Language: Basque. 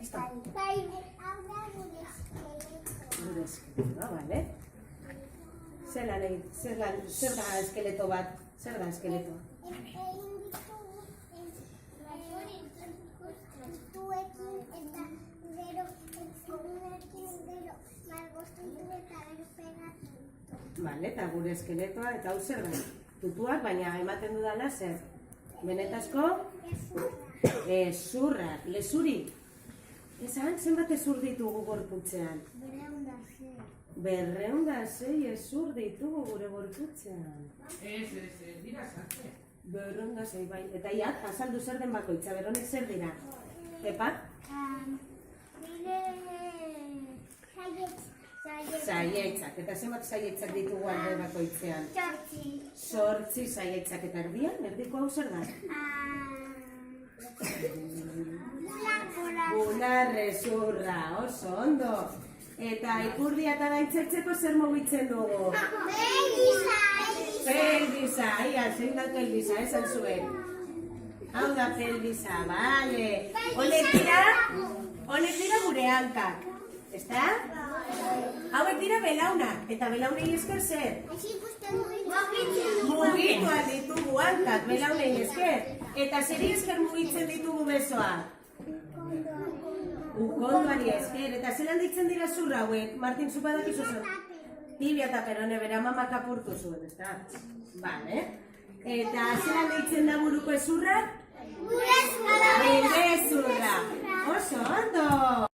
Listo. Gure eskeletoa, bale? Zer da eskeleto bat? Zer da eskeletoa? Bale, eta gure eskeletoa, eta hau zer da? Tutuak, baina ematen dudala zer? Benetazko? Ezurrak, lesuri. Esan, zenbat ezur ditugu gorputzean? 206 ezur ditugu gure gorputzean. Dira zarte. 206, bai. Eta ia, azaldu zer den bakoitza, beronek zer dira? Pepa? Zaiaitzak. Eta zenbat zaiaitzak ditugu alde bakoitzean? 8 zaiaitzak eta erdian, erdiko hau zer da? Bularrezurra, oso ondo. Eta ipurdia eta daitzetzeko zer mugitzen dugu? Pelbisa, ia, zein da pelbisa, esan zuen. Hau da pelbisa, bale. Honek dira gure hankak, ezta? Hauek dira belaunak, eta belaunei esker zer? Mugitu ditugu hankak, belaunei esker. Eta zeri esker mugitzen ditugu besoak? Ukondoari esker, eta zelan ditzen dira zurra hauek? Martin, zupadak izuzun? Tibia eta perone bera mamak apurtu zuen, ezta? Bale. Eta zelan ditzen da buruko ezurrak? Gure zurra! Oso ondo!